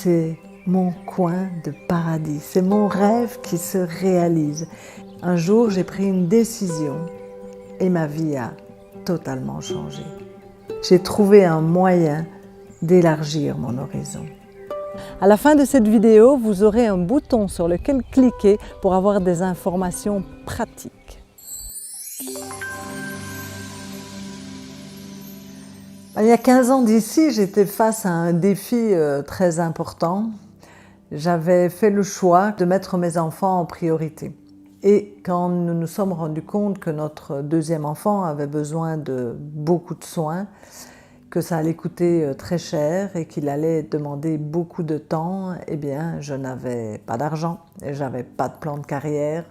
c'est mon coin de paradis, c'est mon rêve qui se réalise. Un jour, j'ai pris une décision et ma vie a totalement changé. J'ai trouvé un moyen d'élargir mon horizon. À la fin de cette vidéo, vous aurez un bouton sur lequel cliquer pour avoir des informations pratiques. Il y a 15 ans d'ici, j'étais face à un défi très important. J'avais fait le choix de mettre mes enfants en priorité. Et quand nous nous sommes rendus compte que notre deuxième enfant avait besoin de beaucoup de soins, que ça allait coûter très cher et qu'il allait demander beaucoup de temps, eh bien, je n'avais pas d'argent, je n'avais pas de plan de carrière,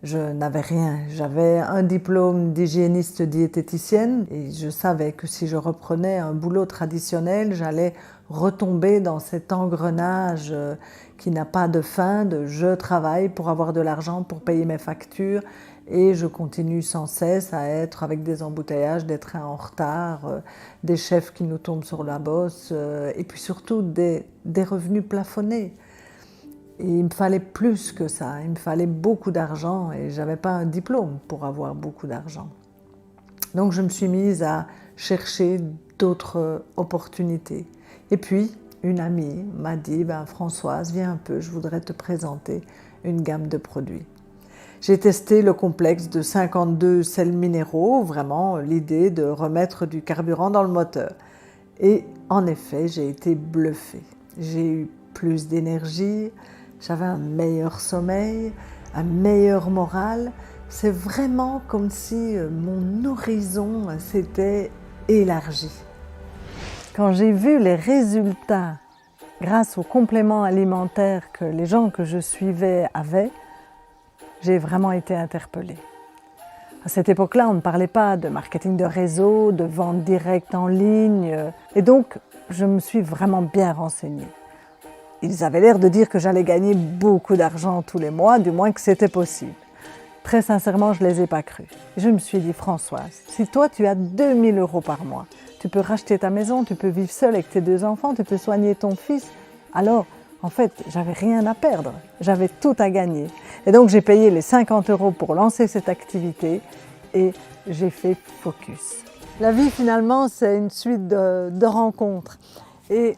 je n'avais rien. J'avais un diplôme d'hygiéniste diététicienne et je savais que si je reprenais un boulot traditionnel, j'allais retomber dans cet engrenage qui n'a pas de fin, de je travaille pour avoir de l'argent, pour payer mes factures et je continue sans cesse à être avec des embouteillages, des trains en retard, des chefs qui nous tombent sur la bosse et puis surtout des revenus plafonnés. Et il me fallait plus que ça, il me fallait beaucoup d'argent et je n'avais pas un diplôme pour avoir beaucoup d'argent. Donc je me suis mise à chercher d'autres opportunités. Et puis une amie m'a dit « Françoise, viens un peu, je voudrais te présenter une gamme de produits ». J'ai testé le complexe de 52 sels minéraux, vraiment l'idée de remettre du carburant dans le moteur. Et en effet, j'ai été bluffée. J'ai eu plus d'énergie, j'avais un meilleur sommeil, un meilleur moral. C'est vraiment comme si mon horizon s'était élargi. Quand j'ai vu les résultats grâce aux compléments alimentaires que les gens que je suivais avaient, j'ai vraiment été interpellée. À cette époque-là, on ne parlait pas de marketing de réseau, de vente directe en ligne, et donc je me suis vraiment bien renseignée. Ils avaient l'air de dire que j'allais gagner beaucoup d'argent tous les mois, du moins que c'était possible. Très sincèrement, je ne les ai pas crus. Je me suis dit, Françoise, si toi tu as 2000 € par mois, tu peux racheter ta maison, tu peux vivre seule avec tes 2 enfants, tu peux soigner ton fils, alors en fait, j'avais rien à perdre, j'avais tout à gagner. Et donc j'ai payé les 50 € pour lancer cette activité et j'ai fait focus. La vie finalement, c'est une suite de rencontres. Et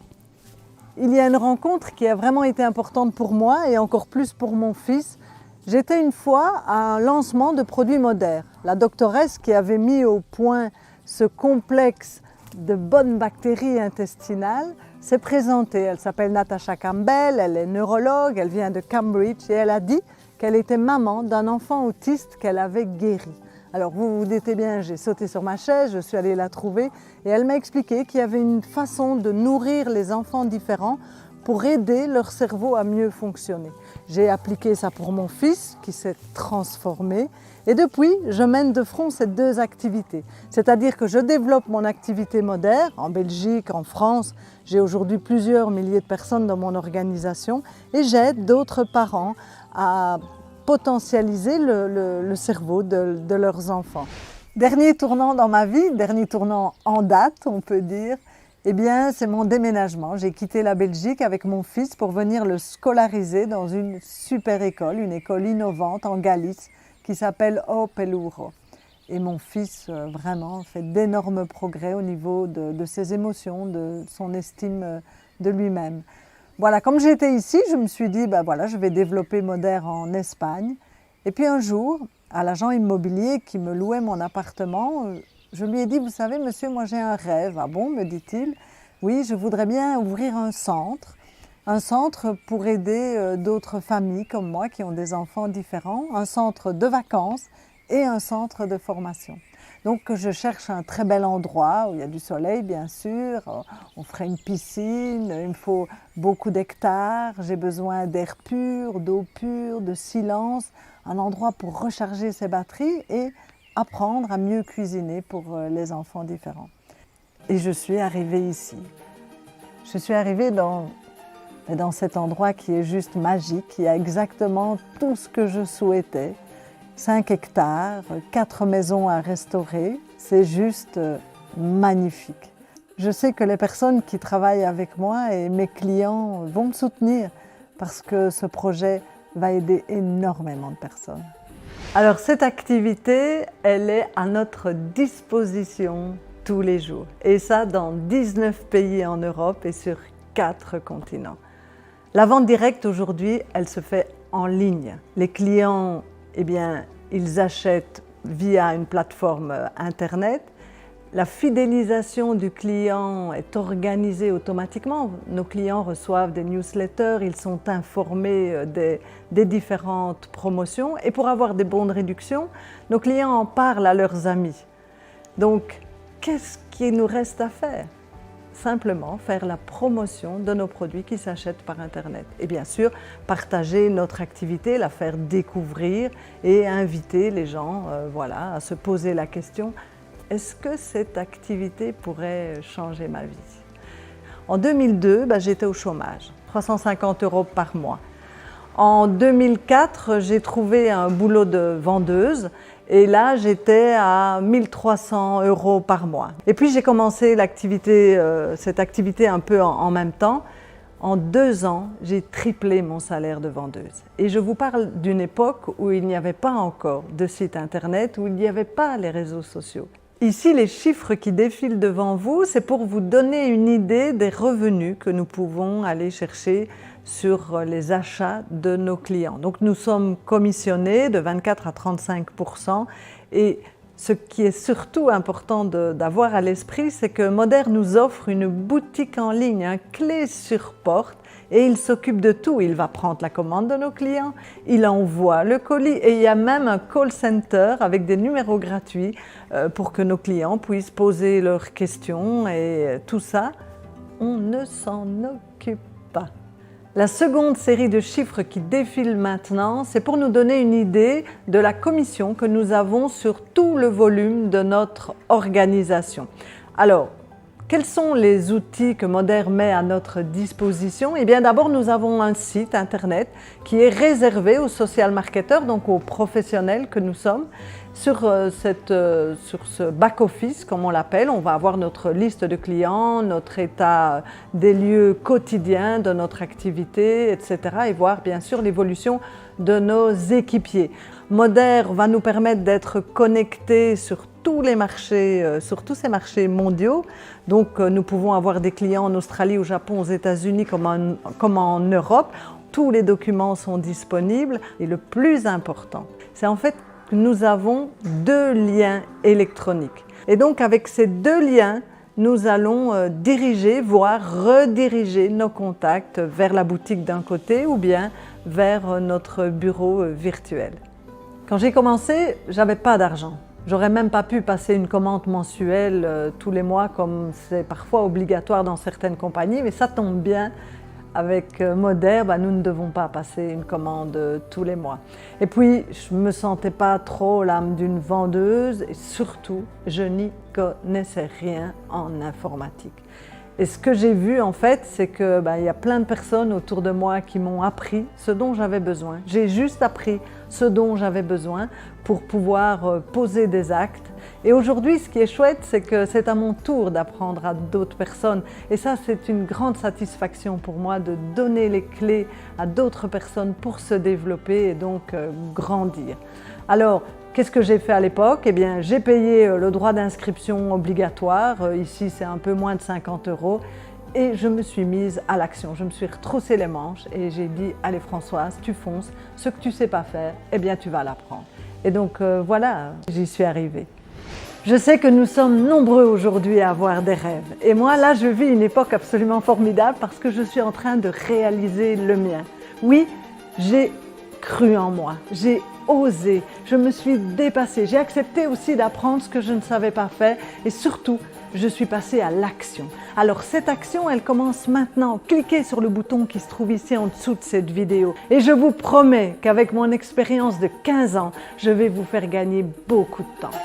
il y a une rencontre qui a vraiment été importante pour moi et encore plus pour mon fils. J'étais une fois à un lancement de produits Moder. La doctoresse qui avait mis au point ce complexe de bonnes bactéries intestinales s'est présentée. Elle s'appelle Natasha Campbell, elle est neurologue, elle vient de Cambridge et elle a dit qu'elle était maman d'un enfant autiste qu'elle avait guéri. Alors vous vous doutez bien, j'ai sauté sur ma chaise, je suis allée la trouver et elle m'a expliqué qu'il y avait une façon de nourrir les enfants différents pour aider leur cerveau à mieux fonctionner. J'ai appliqué ça pour mon fils qui s'est transformé et depuis, je mène de front ces 2 activités. C'est-à-dire que je développe mon activité Moder en Belgique, en France. J'ai aujourd'hui plusieurs milliers de personnes dans mon organisation et j'aide d'autres parents à potentialiser le cerveau de leurs enfants. Dernier tournant dans ma vie, dernier tournant en date, on peut dire, eh bien, c'est mon déménagement. J'ai quitté la Belgique avec mon fils pour venir le scolariser dans une super école, une école innovante en Galice qui s'appelle O Pelouro. Et mon fils vraiment fait d'énormes progrès au niveau de ses émotions, de son estime de lui-même. Voilà, comme j'étais ici, je me suis dit, voilà, je vais développer Moder en Espagne. Et puis un jour, à l'agent immobilier qui me louait mon appartement, je lui ai dit, vous savez, monsieur, moi j'ai un rêve. Ah bon, me dit-il, oui, je voudrais bien ouvrir un centre pour aider d'autres familles comme moi qui ont des enfants différents, un centre de vacances et un centre de formation. Donc je cherche un très bel endroit où il y a du soleil bien sûr, on ferait une piscine, il me faut beaucoup d'hectares, j'ai besoin d'air pur, d'eau pure, de silence, un endroit pour recharger ses batteries et apprendre à mieux cuisiner pour les enfants différents. Et je suis arrivée ici. Je suis arrivée dans cet endroit qui est juste magique, qui a exactement tout ce que je souhaitais. 5 hectares, 4 maisons à restaurer, c'est juste magnifique. Je sais que les personnes qui travaillent avec moi et mes clients vont me soutenir parce que ce projet va aider énormément de personnes. Alors cette activité, elle est à notre disposition tous les jours. Et ça dans 19 pays en Europe et sur 4 continents. La vente directe aujourd'hui, elle se fait en ligne. Les clients, eh bien, ils achètent via une plateforme Internet. La fidélisation du client est organisée automatiquement. Nos clients reçoivent des newsletters, ils sont informés des différentes promotions. Et pour avoir des bonnes réductions, nos clients en parlent à leurs amis. Donc, qu'est-ce qu'il nous reste à faire? Simplement faire la promotion de nos produits qui s'achètent par Internet. Et bien sûr, partager notre activité, la faire découvrir et inviter les gens voilà, à se poser la question: est-ce que cette activité pourrait changer ma vie? En 2002, j'étais au chômage, 350 € par mois. En 2004, j'ai trouvé un boulot de vendeuse et là, j'étais à 1 300 € par mois. Et puis, j'ai commencé cette activité un peu en même temps. En 2 ans, j'ai triplé mon salaire de vendeuse. Et je vous parle d'une époque où il n'y avait pas encore de site internet, où il n'y avait pas les réseaux sociaux. Ici, les chiffres qui défilent devant vous, c'est pour vous donner une idée des revenus que nous pouvons aller chercher sur les achats de nos clients. Donc nous sommes commissionnés de 24 à 35%, et ce qui est surtout important d'avoir à l'esprit, c'est que Moder nous offre une boutique en ligne, un clé sur porte, et il s'occupe de tout. Il va prendre la commande de nos clients, il envoie le colis, et il y a même un call center avec des numéros gratuits pour que nos clients puissent poser leurs questions, et tout ça, on ne s'en occupe pas. La seconde série de chiffres qui défilent maintenant, c'est pour nous donner une idée de la commission que nous avons sur tout le volume de notre organisation. Alors, quels sont les outils que Moder met à notre disposition? Eh bien, d'abord, nous avons un site internet qui est réservé aux social marketeurs, donc aux professionnels que nous sommes. Sur ce back-office, comme on l'appelle, on va avoir notre liste de clients, notre état des lieux quotidiens de notre activité, etc. et voir bien sûr l'évolution de nos équipiers. Moder va nous permettre d'être connectés sur tous les marchés, sur tous ces marchés mondiaux. Donc nous pouvons avoir des clients en Australie, au Japon, aux États-Unis comme en Europe. Tous les documents sont disponibles. Et le plus important, c'est en fait que nous avons 2 liens électroniques. Et donc avec ces 2 liens, nous allons diriger, voire rediriger nos contacts vers la boutique d'un côté ou bien vers notre bureau virtuel. Quand j'ai commencé, j'avais pas d'argent. J'aurais même pas pu passer une commande mensuelle tous les mois comme c'est parfois obligatoire dans certaines compagnies, mais ça tombe bien. Avec Moder, nous ne devons pas passer une commande tous les mois. Et puis, je ne me sentais pas trop l'âme d'une vendeuse et surtout, je n'y connaissais rien en informatique. Et ce que j'ai vu en fait, c'est que y a plein de personnes autour de moi qui m'ont appris ce dont j'avais besoin. J'ai juste appris ce dont j'avais besoin pour pouvoir poser des actes. Et aujourd'hui, ce qui est chouette, c'est que c'est à mon tour d'apprendre à d'autres personnes. Et ça, c'est une grande satisfaction pour moi de donner les clés à d'autres personnes pour se développer et donc grandir. Alors, qu'est-ce que j'ai fait à l'époque? Eh bien, j'ai payé le droit d'inscription obligatoire. Ici, c'est un peu moins de 50 €. Et je me suis mise à l'action. Je me suis retroussé les manches et j'ai dit: allez Françoise, tu fonces. Ce que tu ne sais pas faire, eh bien, tu vas l'apprendre. Et donc, voilà, j'y suis arrivée. Je sais que nous sommes nombreux aujourd'hui à avoir des rêves. Et moi, là, je vis une époque absolument formidable parce que je suis en train de réaliser le mien. Oui, j'ai cru en moi, j'ai osé, je me suis dépassée. J'ai accepté aussi d'apprendre ce que je ne savais pas faire et surtout, je suis passée à l'action. Alors cette action, elle commence maintenant. Cliquez sur le bouton qui se trouve ici en dessous de cette vidéo. Et je vous promets qu'avec mon expérience de 15 ans, je vais vous faire gagner beaucoup de temps.